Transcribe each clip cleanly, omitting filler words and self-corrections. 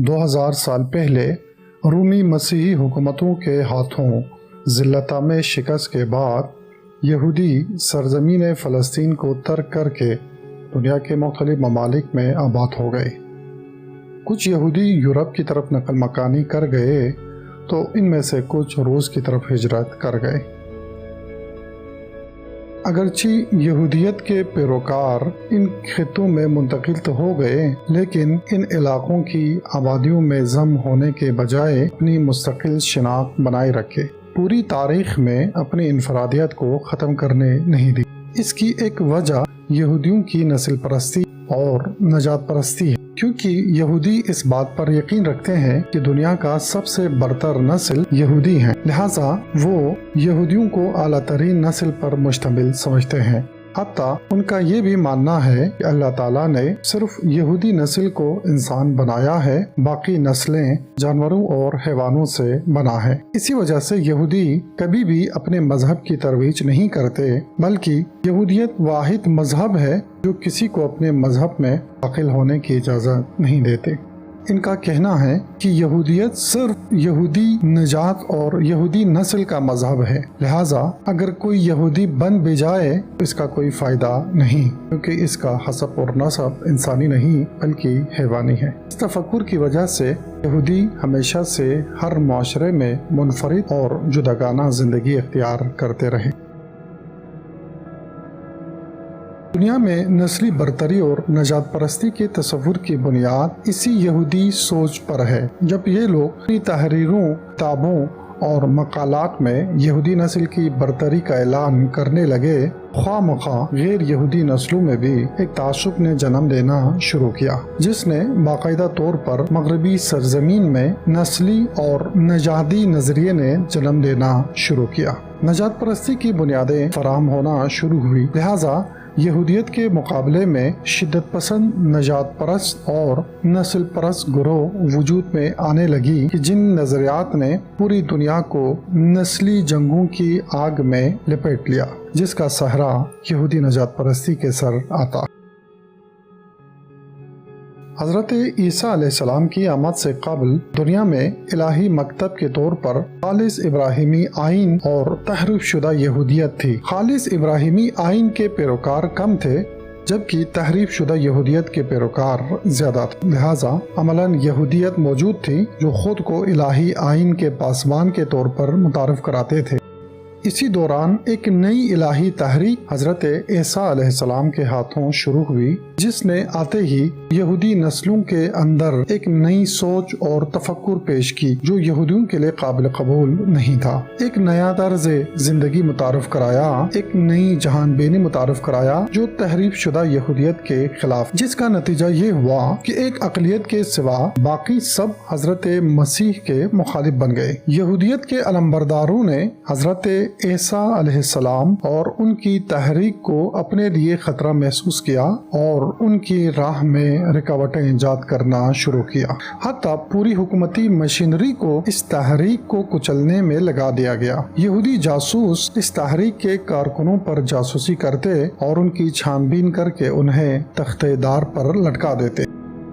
2000 سال پہلے رومی مسیحی حکومتوں کے ہاتھوں ذلت میں شکست کے بعد یہودی سرزمین فلسطین کو ترک کر کے دنیا کے مختلف ممالک میں آباد ہو گئے۔ کچھ یہودی یورپ کی طرف نقل مکانی کر گئے تو ان میں سے کچھ روس کی طرف ہجرت کر گئے۔ اگرچہ یہودیت کے پیروکار ان خطوں میں منتقل تو ہو گئے، لیکن ان علاقوں کی آبادیوں میں ضم ہونے کے بجائے اپنی مستقل شناخت بنائے رکھے، پوری تاریخ میں اپنی انفرادیت کو ختم کرنے نہیں دی۔ اس کی ایک وجہ یہودیوں کی نسل پرستی اور نجات پرستی ہے، کیونکہ یہودی اس بات پر یقین رکھتے ہیں کہ دنیا کا سب سے برتر نسل یہودی ہیں، لہٰذا وہ یہودیوں کو اعلیٰ ترین نسل پر مشتمل سمجھتے ہیں۔ حتیٰ ان کا یہ بھی ماننا ہے کہ اللہ تعالیٰ نے صرف یہودی نسل کو انسان بنایا ہے، باقی نسلیں جانوروں اور حیوانوں سے بنا ہے۔ اسی وجہ سے یہودی کبھی بھی اپنے مذہب کی ترویج نہیں کرتے، بلکہ یہودیت واحد مذہب ہے جو کسی کو اپنے مذہب میں داخل ہونے کی اجازت نہیں دیتے۔ ان کا کہنا ہے کہ یہودیت صرف یہودی نجات اور یہودی نسل کا مذہب ہے، لہٰذا اگر کوئی یہودی بن بھی جائے تو اس کا کوئی فائدہ نہیں، کیونکہ اس کا حسب اور نسب انسانی نہیں بلکہ حیوانی ہے۔ اس تفکر کی وجہ سے یہودی ہمیشہ سے ہر معاشرے میں منفرد اور جداگانہ زندگی اختیار کرتے رہے۔ دنیا میں نسلی برتری اور نجات پرستی کے تصور کی بنیاد اسی یہودی سوچ پر ہے۔ جب یہ لوگ اپنی تحریروں، کتابوں اور مقالات میں یہودی نسل کی برتری کا اعلان کرنے لگے، خواہ مخواہ غیر یہودی نسلوں میں بھی ایک تعصب نے جنم لینا شروع کیا، جس نے باقاعدہ طور پر مغربی سرزمین میں نسلی اور نژادی نظریے نے جنم لینا شروع کیا۔ نجات پرستی کی بنیادیں فراہم ہونا شروع ہوئی، لہٰذا یہودیت کے مقابلے میں شدت پسند نجات پرست اور نسل پرست گروہ وجود میں آنے لگی کہ جن نظریات نے پوری دنیا کو نسلی جنگوں کی آگ میں لپیٹ لیا، جس کا سہرا یہودی نجات پرستی کے سر آتا۔ حضرت عیسیٰ علیہ السلام کی آمد سے قبل دنیا میں الہی مکتب کے طور پر خالص ابراہیمی آئین اور تحریف شدہ یہودیت تھی۔ خالص ابراہیمی آئین کے پیروکار کم تھے، جبکہ تحریف شدہ یہودیت کے پیروکار زیادہ تھے، لہٰذا عملاً یہودیت موجود تھی جو خود کو الہی آئین کے پاسبان کے طور پر متعارف کراتے تھے۔ اسی دوران ایک نئی الہی تحریک حضرت عیسیٰ علیہ السلام کے ہاتھوں شروع ہوئی، جس نے آتے ہی یہودی نسلوں کے اندر ایک نئی سوچ اور تفکر پیش کی جو یہودیوں کے لیے قابل قبول نہیں تھا۔ ایک نیا طرز زندگی متعارف کرایا، ایک نئی جہان بینی متعارف کرایا جو تحریف شدہ یہودیت کے خلاف، جس کا نتیجہ یہ ہوا کہ ایک اقلیت کے سوا باقی سب حضرت مسیح کے مخالف بن گئے۔ یہودیت کے علمبرداروں نے حضرت عیسیٰ علیہ السلام اور ان کی تحریک کو اپنے لیے خطرہ محسوس کیا اور ان کی راہ میں رکاوٹیں ایجاد کرنا شروع کیا۔ حتیٰ پوری حکومتی مشینری کو اس تحریک کو کچلنے میں لگا دیا گیا۔ یہودی جاسوس اس تحریک کے کارکنوں پر جاسوسی کرتے اور ان کی چھان بین کر کے انہیں تختہ دار پر لٹکا دیتے۔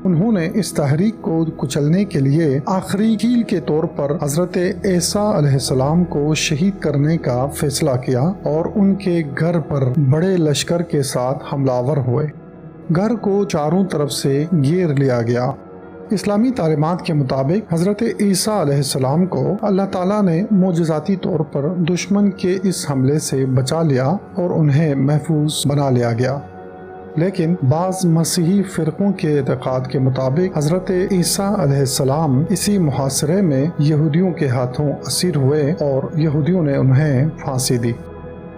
انہوں نے اس تحریک کو کچلنے کے لیے آخری کیل کے طور پر حضرت عیسیٰ علیہ السلام کو شہید کرنے کا فیصلہ کیا اور ان کے گھر پر بڑے لشکر کے ساتھ حملہ آور ہوئے۔ گھر کو چاروں طرف سے گھیر لیا گیا۔ اسلامی تعلیمات کے مطابق حضرت عیسیٰ علیہ السلام کو اللہ تعالیٰ نے معجزاتی طور پر دشمن کے اس حملے سے بچا لیا اور انہیں محفوظ بنا لیا گیا، لیکن بعض مسیحی فرقوں کے اعتقاد کے مطابق حضرت عیسیٰ علیہ السلام اسی محاصرے میں یہودیوں کے ہاتھوں اسیر ہوئے اور یہودیوں نے انہیں پھانسی دی۔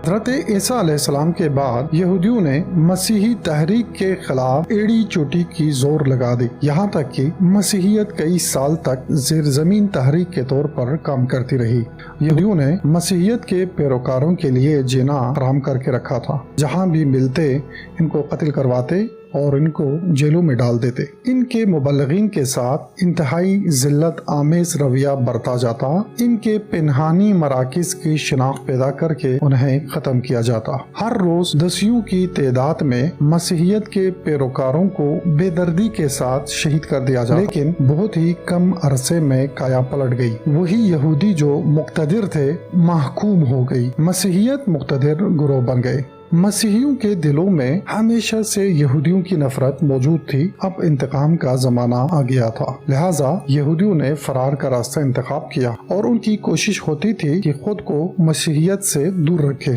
حضرت عیسیٰ علیہ السلام کے بعد یہودیوں نے مسیحی تحریک کے خلاف ایڑی چوٹی کی زور لگا دی، یہاں تک کہ مسیحیت کئی سال تک زیر زمین تحریک کے طور پر کام کرتی رہی۔ یہودیوں نے مسیحیت کے پیروکاروں کے لیے جینا حرام کر کے رکھا تھا، جہاں بھی ملتے ان کو قتل کرواتے اور ان کو جیلوں میں ڈال دیتے۔ ان کے مبلغین کے ساتھ انتہائی ذلت آمیز رویہ برتا جاتا، ان کے پنہانی مراکز کی شناخت پیدا کر کے انہیں ختم کیا جاتا۔ ہر روز دسیوں کی تعداد میں مسیحیت کے پیروکاروں کو بے دردی کے ساتھ شہید کر دیا جاتا، لیکن بہت ہی کم عرصے میں کایا پلٹ گئی۔ وہی یہودی جو مقتدر تھے محکوم ہو گئی، مسیحیت مقتدر گروہ بن گئے۔ مسیحیوں کے دلوں میں ہمیشہ سے یہودیوں کی نفرت موجود تھی، اب انتقام کا زمانہ آ گیا تھا، لہٰذا یہودیوں نے فرار کا راستہ انتخاب کیا اور ان کی کوشش ہوتی تھی کہ خود کو مسیحیت سے دور رکھے۔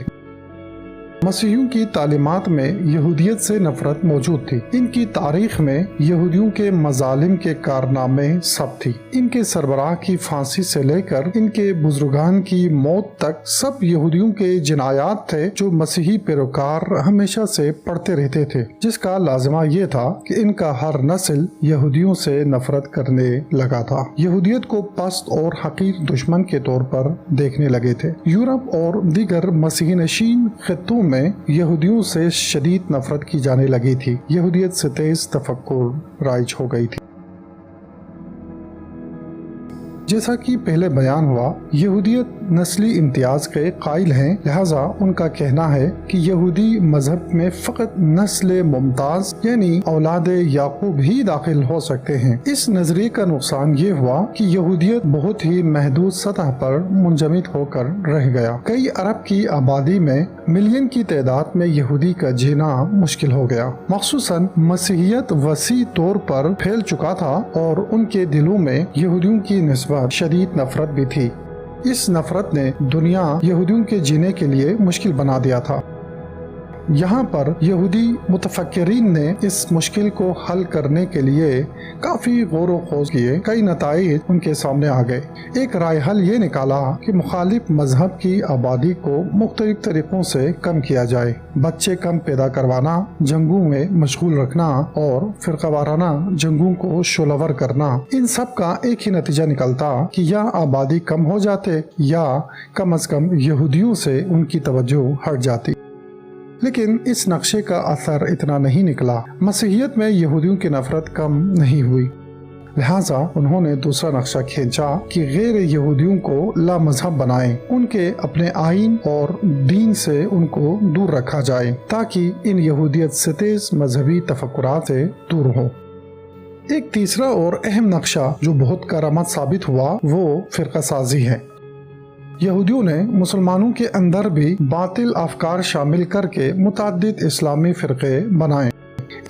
مسیحیوں کی تعلیمات میں یہودیت سے نفرت موجود تھی، ان کی تاریخ میں یہودیوں کے مظالم کے کارنامے سب تھی، ان کے سربراہ کی پھانسی سے لے کر ان کے بزرگان کی موت تک سب یہودیوں کے جنایات تھے جو مسیحی پیروکار ہمیشہ سے پڑھتے رہتے تھے، جس کا لازمہ یہ تھا کہ ان کا ہر نسل یہودیوں سے نفرت کرنے لگا تھا، یہودیت کو پست اور حقیر دشمن کے طور پر دیکھنے لگے تھے۔ یورپ اور دیگر مسیحی نشین خطوں میں یہودیوں سے شدید نفرت کی جانے لگی تھی، یہودیت سے تیز تفکر رائج ہو گئی تھی۔ جیسا کہ پہلے بیان ہوا، یہودیت نسلی امتیاز کے قائل ہیں، لہٰذا ان کا کہنا ہے کہ یہودی مذہب میں فقط نسل ممتاز یعنی اولاد یعقوب ہی داخل ہو سکتے ہیں۔ اس نظریے کا نقصان یہ ہوا کہ یہودیت بہت ہی محدود سطح پر منجمد ہو کر رہ گیا، کئی ارب کی آبادی میں ملین کی تعداد میں یہودی کا جینا مشکل ہو گیا، مخصوصاً مسیحیت وسیع طور پر پھیل چکا تھا اور ان کے دلوں میں یہودیوں کی نسبت شدید نفرت بھی تھی۔ اس نفرت نے دنیا یہودیوں کے جینے کے لیے مشکل بنا دیا تھا۔ یہاں پر یہودی متفکرین نے اس مشکل کو حل کرنے کے لیے کافی غور و خوض کیے، کئی نتائج ان کے سامنے آ گئے۔ ایک رائے حل یہ نکالا کہ مخالف مذہب کی آبادی کو مختلف طریقوں سے کم کیا جائے، بچے کم پیدا کروانا، جنگوں میں مشغول رکھنا اور فرقہ وارانہ جنگوں کو شعلہ ور کرنا۔ ان سب کا ایک ہی نتیجہ نکلتا کہ یا آبادی کم ہو جاتے یا کم از کم یہودیوں سے ان کی توجہ ہٹ جاتی۔ لیکن اس نقشے کا اثر اتنا نہیں نکلا، مسیحیت میں یہودیوں کی نفرت کم نہیں ہوئی، لہٰذا انہوں نے دوسرا نقشہ کھینچا کہ غیر یہودیوں کو لا مذہب بنائیں، ان کے اپنے آئین اور دین سے ان کو دور رکھا جائے تاکہ ان یہودیت سے تیز مذہبی تفکرات سے دور ہوں۔ ایک تیسرا اور اہم نقشہ جو بہت کارآمد ثابت ہوا وہ فرقہ سازی ہے۔ یہودیوں نے مسلمانوں کے اندر بھی باطل افکار شامل کر کے متعدد اسلامی فرقے بنائے۔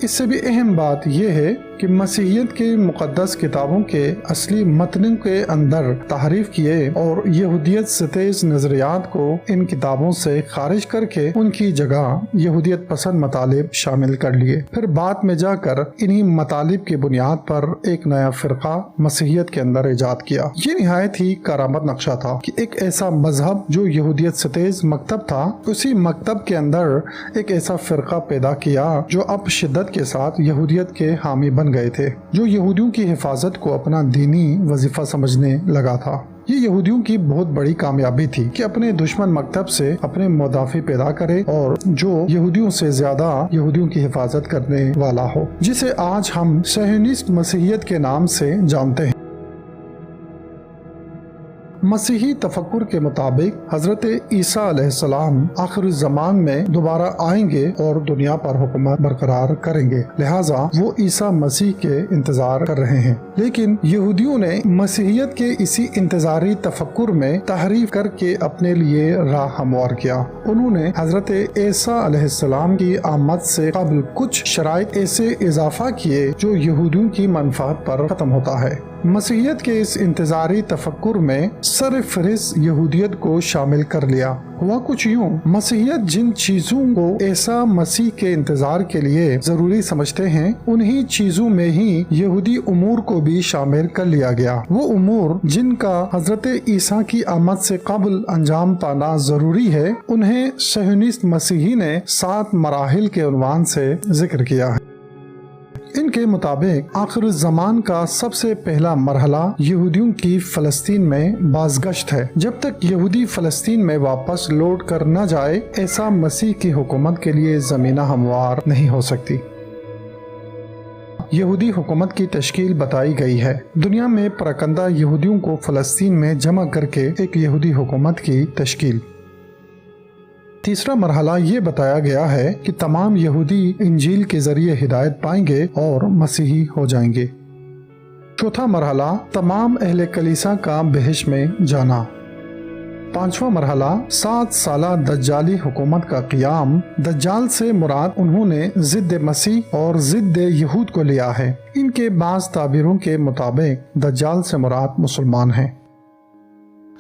اس سے بھی اہم بات یہ ہے کہ مسیحیت کے مقدس کتابوں کے اصلی متن کے اندر تحریف کیے اور یہودیت سے تیز نظریات کو ان کتابوں سے خارج کر کے ان کی جگہ یہودیت پسند مطالب شامل کر لیے، پھر بعد میں جا کر انہی مطالب کی بنیاد پر ایک نیا فرقہ مسیحیت کے اندر ایجاد کیا۔ یہ نہایت ہی کارآمد نقشہ تھا کہ ایک ایسا مذہب جو یہودیت سے تیز مکتب تھا، اسی مکتب کے اندر ایک ایسا فرقہ پیدا کیا جو اب شدت کے ساتھ یہودیت کے حامی بن گئے تھے، جو یہودیوں کی حفاظت کو اپنا دینی وظیفہ سمجھنے لگا تھا۔ یہ یہودیوں کی بہت بڑی کامیابی تھی کہ اپنے دشمن مکتب سے اپنے مدافع پیدا کرے اور جو یہودیوں سے زیادہ یہودیوں کی حفاظت کرنے والا ہو، جسے آج ہم صہیونسٹ مسیحیت کے نام سے جانتے ہیں۔ مسیحی تفکر کے مطابق حضرت عیسیٰ علیہ السلام آخر الزمان میں دوبارہ آئیں گے اور دنیا پر حکومت برقرار کریں گے، لہٰذا وہ عیسیٰ مسیح کے انتظار کر رہے ہیں۔ لیکن یہودیوں نے مسیحیت کے اسی انتظاری تفکر میں تحریف کر کے اپنے لیے راہ ہموار کیا۔ انہوں نے حضرت عیسیٰ علیہ السلام کی آمد سے قبل کچھ شرائط ایسے اضافہ کیے جو یہودیوں کی منفعت پر ختم ہوتا ہے۔ مسیحیت کے اس انتظاری تفکر میں سر فہرست یہودیت کو شامل کر لیا۔ ہوا کچھ یوں، مسیحیت جن چیزوں کو عیسیٰ مسیح کے انتظار کے لیے ضروری سمجھتے ہیں، انہی چیزوں میں ہی یہودی امور کو بھی شامل کر لیا گیا۔ وہ امور جن کا حضرت عیسیٰ کی آمد سے قبل انجام پانا ضروری ہے، انہیں صہیونسٹ مسیحی نے 7 مراحل کے عنوان سے ذکر کیا ہے۔ ان کے مطابق آخر الزمان کا سب سے پہلا مرحلہ یہودیوں کی فلسطین میں بازگشت ہے۔ جب تک یہودی فلسطین میں واپس لوٹ کر نہ جائے، عیسیٰ مسیح کی حکومت کے لیے زمینہ ہموار نہیں ہو سکتی۔ یہودی حکومت کی تشکیل بتائی گئی ہے۔ دنیا میں پراکندہ یہودیوں کو فلسطین میں جمع کر کے ایک یہودی حکومت کی تشکیل۔ تیسرا مرحلہ یہ بتایا گیا ہے کہ تمام یہودی انجیل کے ذریعے ہدایت پائیں گے اور مسیحی ہو جائیں گے۔ چوتھا مرحلہ تمام اہل کلیسا کا بہشت میں جانا۔ پانچواں مرحلہ 7 سالہ دجالی حکومت کا قیام۔ دجال سے مراد انہوں نے ضد مسیح اور ضد یہود کو لیا ہے۔ ان کے بعض تعبیروں کے مطابق دجال سے مراد مسلمان ہیں۔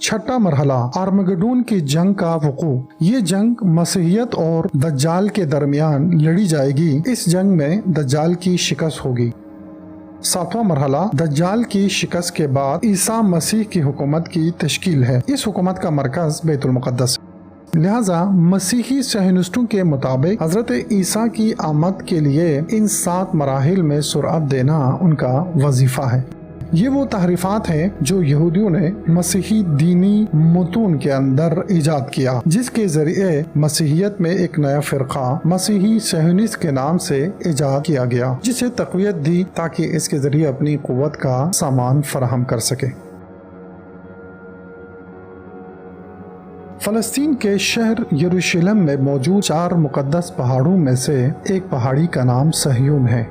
چھٹا مرحلہ آرمگڈون کی جنگ کا وقوع۔ یہ جنگ مسیحیت اور دجال کے درمیان لڑی جائے گی۔ اس جنگ میں دجال کی شکست ہوگی۔ ساتواں مرحلہ دجال کی شکست کے بعد عیسیٰ مسیح کی حکومت کی تشکیل ہے۔ اس حکومت کا مرکز بیت المقدس ہے۔ لہٰذا مسیحی صہیونسٹوں کے مطابق حضرت عیسیٰ کی آمد کے لیے ان 7 مراحل میں سرعت دینا ان کا وظیفہ ہے۔ یہ وہ تحریفات ہیں جو یہودیوں نے مسیحی دینی متون کے اندر ایجاد کیا، جس کے ذریعے مسیحیت میں ایک نیا فرقہ مسیحی صہیونسٹ کے نام سے ایجاد کیا گیا، جسے تقویت دی تاکہ اس کے ذریعے اپنی قوت کا سامان فراہم کر سکے۔ فلسطین کے شہر یروشلم میں موجود 4 مقدس پہاڑوں میں سے ایک پہاڑی کا نام صہیون ہے۔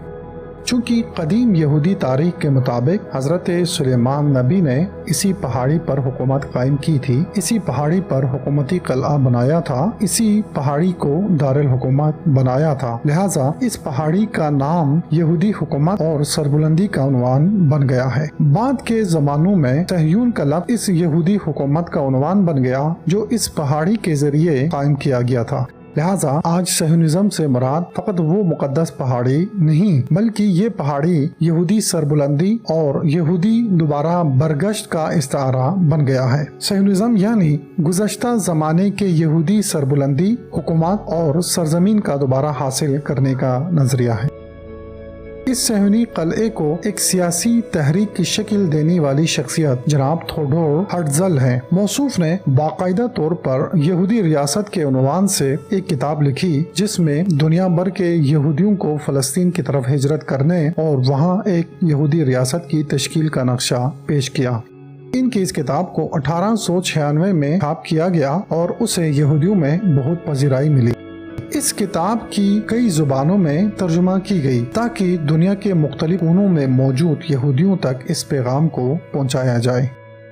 چونکہ قدیم یہودی تاریخ کے مطابق حضرت سلیمان نبی نے اسی پہاڑی پر حکومت قائم کی تھی، اسی پہاڑی پر حکومتی قلعہ بنایا تھا، اسی پہاڑی کو دارالحکومت بنایا تھا، لہٰذا اس پہاڑی کا نام یہودی حکومت اور سربلندی کا عنوان بن گیا ہے۔ بعد کے زمانوں میں صہیون کا لفظ اس یہودی حکومت کا عنوان بن گیا جو اس پہاڑی کے ذریعے قائم کیا گیا تھا۔ لہٰذا آج صہیونزم سے مراد فقط وہ مقدس پہاڑی نہیں، بلکہ یہ پہاڑی یہودی سربلندی اور یہودی دوبارہ برگشت کا استعارہ بن گیا ہے۔ صہیونزم یعنی گزشتہ زمانے کے یہودی سربلندی، حکومت اور سرزمین کا دوبارہ حاصل کرنے کا نظریہ ہے۔ اس صہیونی قلعے کو ایک سیاسی تحریک کی شکل دینے والی شخصیت جناب تھوڈور ہرٹزل ہے۔ موصوف نے باقاعدہ طور پر یہودی ریاست کے عنوان سے ایک کتاب لکھی جس میں دنیا بھر کے یہودیوں کو فلسطین کی طرف ہجرت کرنے اور وہاں ایک یہودی ریاست کی تشکیل کا نقشہ پیش کیا۔ ان کی اس کتاب کو 1896 میں چھاپ کیا گیا اور اسے یہودیوں میں بہت پذیرائی ملی۔ اس کتاب کی کئی زبانوں میں ترجمہ کی گئی تاکہ دنیا کے مختلف کونوں میں موجود یہودیوں تک اس پیغام کو پہنچایا جائے۔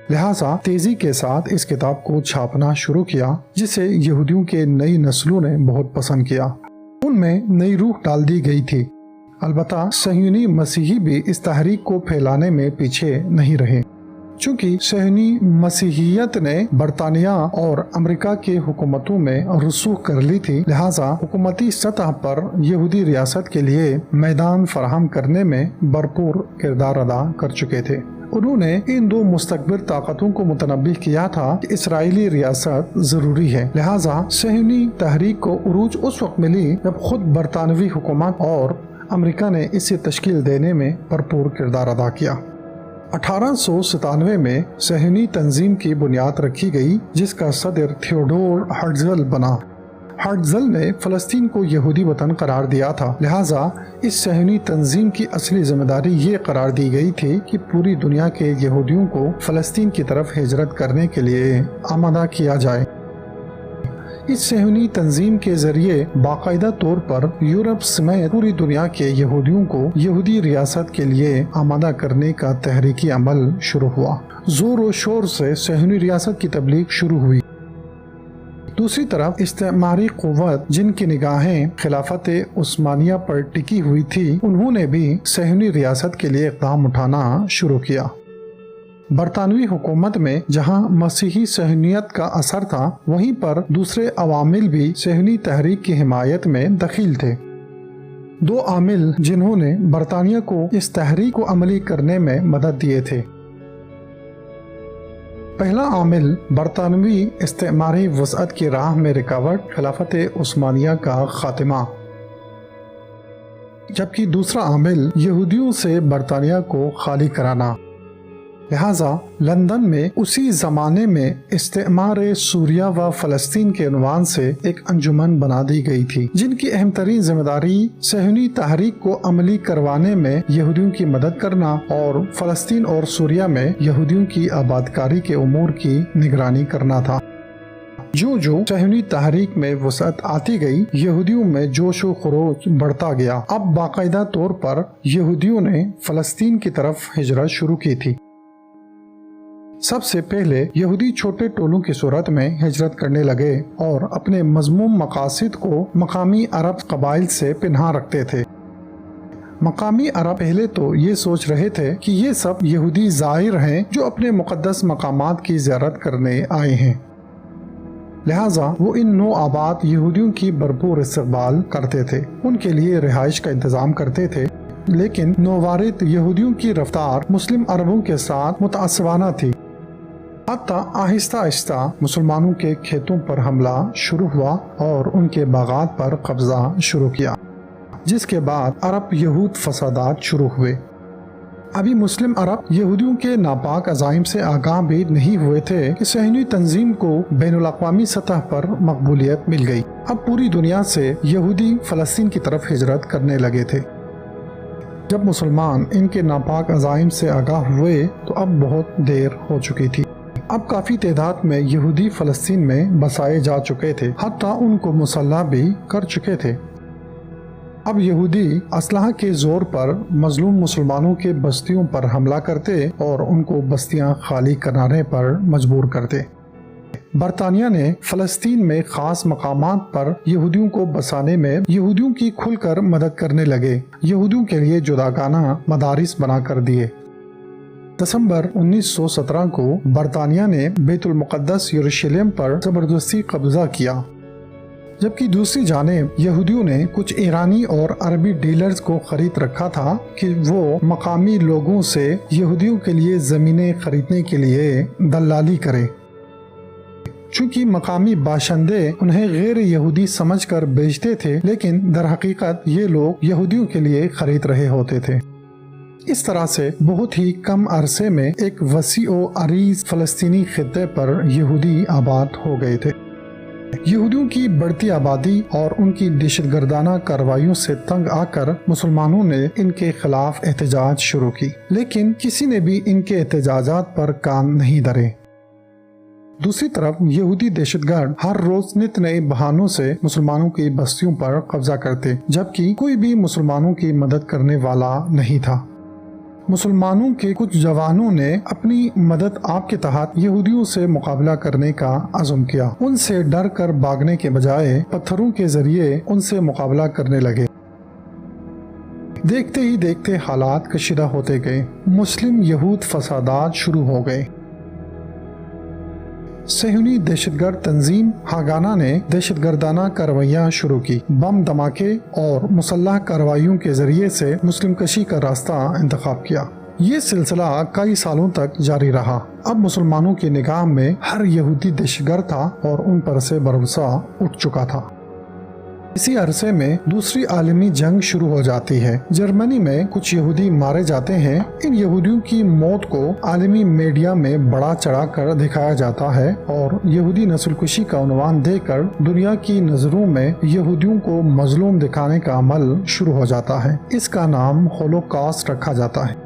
لہٰذا تیزی کے ساتھ اس کتاب کو چھاپنا شروع کیا، جسے یہودیوں کے نئی نسلوں نے بہت پسند کیا۔ ان میں نئی روح ڈال دی گئی تھی۔ البتہ صہیونی مسیحی بھی اس تحریک کو پھیلانے میں پیچھے نہیں رہے۔ چونکہ صہیونی مسیحیت نے برطانیہ اور امریکہ کے حکومتوں میں رسوخ کر لی تھی، لہٰذا حکومتی سطح پر یہودی ریاست کے لیے میدان فراہم کرنے میں بھرپور کردار ادا کر چکے تھے۔ انہوں نے ان 2 مستکبر طاقتوں کو متنبہ کیا تھا کہ اسرائیلی ریاست ضروری ہے، لہٰذا صہیونی تحریک کو عروج اس وقت ملی جب خود برطانوی حکومت اور امریکہ نے اسے تشکیل دینے میں بھرپور کردار ادا کیا۔ 1897 میں صہیونی تنظیم کی بنیاد رکھی گئی جس کا صدر تھیوڈور ہرٹزل بنا۔ ہرٹزل نے فلسطین کو یہودی وطن قرار دیا تھا، لہٰذا اس صہیونی تنظیم کی اصلی ذمہ داری یہ قرار دی گئی تھی کہ پوری دنیا کے یہودیوں کو فلسطین کی طرف ہجرت کرنے کے لیے آمادہ کیا جائے۔ اس صہیونی تنظیم کے ذریعے باقاعدہ طور پر یورپ سمیت پوری دنیا کے یہودیوں کو یہودی ریاست کے لیے آمادہ کرنے کا تحریکی عمل شروع ہوا۔ زور و شور سے صہیونی ریاست کی تبلیغ شروع ہوئی۔ دوسری طرف استعماری قوت جن کی نگاہیں خلافت عثمانیہ پر ٹکی ہوئی تھی، انہوں نے بھی صہیونی ریاست کے لیے اقدام اٹھانا شروع کیا۔ برطانوی حکومت میں جہاں مسیحی صہیونیت کا اثر تھا، وہیں پر دوسرے عوامل بھی صہیونی تحریک کی حمایت میں دخیل تھے۔ 2 عامل جنہوں نے برطانیہ کو اس تحریک کو عملی کرنے میں مدد دیے تھے۔ پہلا عامل برطانوی استعماری وسعت کی راہ میں رکاوٹ، خلافت عثمانیہ کا خاتمہ، جبکہ دوسرا عامل یہودیوں سے برطانیہ کو خالی کرانا۔ لہٰذا لندن میں اسی زمانے میں استعمار سوریہ و فلسطین کے عنوان سے ایک انجمن بنا دی گئی تھی، جن کی اہم ترین ذمہ داری صہیونی تحریک کو عملی کروانے میں یہودیوں کی مدد کرنا اور فلسطین اور سوریہ میں یہودیوں کی آبادکاری کے امور کی نگرانی کرنا تھا۔ جو صہیونی تحریک میں وسعت آتی گئی، یہودیوں میں جوش و خروش بڑھتا گیا۔ اب باقاعدہ طور پر یہودیوں نے فلسطین کی طرف ہجرت شروع کی تھی۔ سب سے پہلے یہودی چھوٹے ٹولوں کی صورت میں ہجرت کرنے لگے اور اپنے مذموم مقاصد کو مقامی عرب قبائل سے پنہاں رکھتے تھے۔ مقامی عرب پہلے تو یہ سوچ رہے تھے کہ یہ سب یہودی زائر ہیں جو اپنے مقدس مقامات کی زیارت کرنے آئے ہیں، لہٰذا وہ ان نو آباد یہودیوں کی بھرپور استقبال کرتے تھے، ان کے لیے رہائش کا انتظام کرتے تھے۔ لیکن نووارد یہودیوں کی رفتار مسلم عربوں کے ساتھ متعصبانہ تھی۔ حتیٰ آہستہ آہستہ مسلمانوں کے کھیتوں پر حملہ شروع ہوا اور ان کے باغات پر قبضہ شروع کیا، جس کے بعد عرب یہود فسادات شروع ہوئے۔ ابھی مسلم عرب یہودیوں کے ناپاک عزائم سے آگاہ بھی نہیں ہوئے تھے کہ صہیونی تنظیم کو بین الاقوامی سطح پر مقبولیت مل گئی۔ اب پوری دنیا سے یہودی فلسطین کی طرف ہجرت کرنے لگے تھے۔ جب مسلمان ان کے ناپاک عزائم سے آگاہ ہوئے تو اب بہت دیر ہو چکی تھی۔ اب کافی تعداد میں یہودی فلسطین میں بسائے جا چکے تھے، حتیٰ ان کو مسلح بھی کر چکے تھے۔ اب یہودی اسلحہ کے زور پر مظلوم مسلمانوں کے بستیوں پر حملہ کرتے اور ان کو بستیاں خالی کرانے پر مجبور کرتے۔ برطانیہ نے فلسطین میں خاص مقامات پر یہودیوں کو بسانے میں یہودیوں کی کھل کر مدد کرنے لگے، یہودیوں کے لیے جداگانہ مدارس بنا کر دیے۔ دسمبر 1917 کو برطانیہ نے بیت المقدس یروشلم پر زبردستی قبضہ کیا، جبکہ دوسری جانب یہودیوں نے کچھ ایرانی اور عربی ڈیلرز کو خرید رکھا تھا کہ وہ مقامی لوگوں سے یہودیوں کے لیے زمینیں خریدنے کے لیے دلالی کرے۔ چونکہ مقامی باشندے انہیں غیر یہودی سمجھ کر بیچتے تھے، لیکن در حقیقت یہ لوگ یہودیوں کے لیے خرید رہے ہوتے تھے۔ اس طرح سے بہت ہی کم عرصے میں ایک وسیع و عریض فلسطینی خطے پر یہودی آباد ہو گئے تھے۔ یہودیوں کی بڑھتی آبادی اور ان کی دہشت گردانہ کارروائیوں سے تنگ آ کر مسلمانوں نے ان کے خلاف احتجاج شروع کی، لیکن کسی نے بھی ان کے احتجاجات پر کان نہیں دھرے۔ دوسری طرف یہودی دہشت گرد ہر روز نت نئے بہانوں سے مسلمانوں کی بستیوں پر قبضہ کرتے، جبکہ کوئی بھی مسلمانوں کی مدد کرنے والا نہیں تھا۔ مسلمانوں کے کچھ جوانوں نے اپنی مدد آپ کے تحت یہودیوں سے مقابلہ کرنے کا عزم کیا۔ ان سے ڈر کر بھاگنے کے بجائے پتھروں کے ذریعے ان سے مقابلہ کرنے لگے۔ دیکھتے ہی دیکھتے حالات کشیدہ ہوتے گئے، مسلم یہود فسادات شروع ہو گئے۔ صہیونی دہشت گرد تنظیم ہاگانا نے دہشت گردانہ کارروائیاں شروع کی، بم دھماکے اور مسلح کارروائیوں کے ذریعے سے مسلم کشی کا راستہ انتخاب کیا۔ یہ سلسلہ کئی سالوں تک جاری رہا۔ اب مسلمانوں کی نگاہ میں ہر یہودی دہشت گرد تھا اور ان پر سے بھروسہ اٹھ چکا تھا۔ اسی عرصے میں دوسری عالمی جنگ شروع ہو جاتی ہے۔ جرمنی میں کچھ یہودی مارے جاتے ہیں۔ ان یہودیوں کی موت کو عالمی میڈیا میں بڑا چڑھا کر دکھایا جاتا ہے اور یہودی نسل کشی کا عنوان دے کر دنیا کی نظروں میں یہودیوں کو مظلوم دکھانے کا عمل شروع ہو جاتا ہے۔ اس کا نام ہولوکاسٹ رکھا جاتا ہے۔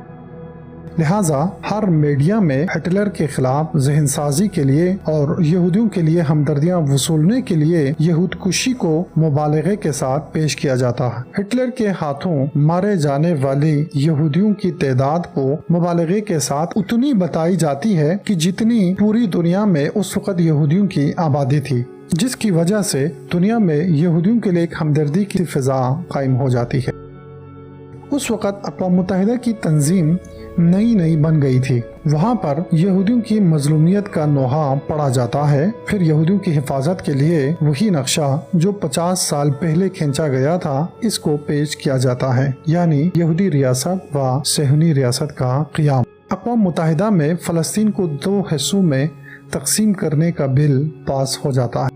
لہٰذا ہر میڈیا میں ہٹلر کے خلاف ذہن سازی کے لیے اور یہودیوں کے لیے ہمدردیاں وصولنے کے لیے یہود کشی کو مبالغے کے ساتھ پیش کیا جاتا ہے۔ ہٹلر کے ہاتھوں مارے جانے والی یہودیوں کی تعداد کو مبالغے کے ساتھ اتنی بتائی جاتی ہے کہ جتنی پوری دنیا میں اس وقت یہودیوں کی آبادی تھی، جس کی وجہ سے دنیا میں یہودیوں کے لیے ایک ہمدردی کی فضا قائم ہو جاتی ہے۔ اس وقت اقوام متحدہ کی تنظیم نئی بن گئی تھی۔ وہاں پر یہودیوں کی مظلومیت کا نوحہ پڑا جاتا ہے۔ پھر یہودیوں کی حفاظت کے لیے وہی نقشہ جو 50 سال پہلے کھینچا گیا تھا، اس کو پیش کیا جاتا ہے، یعنی یہودی ریاست و صہیونی ریاست کا قیام۔ اقوام متحدہ میں فلسطین کو 2 حصوں میں تقسیم کرنے کا بل پاس ہو جاتا ہے۔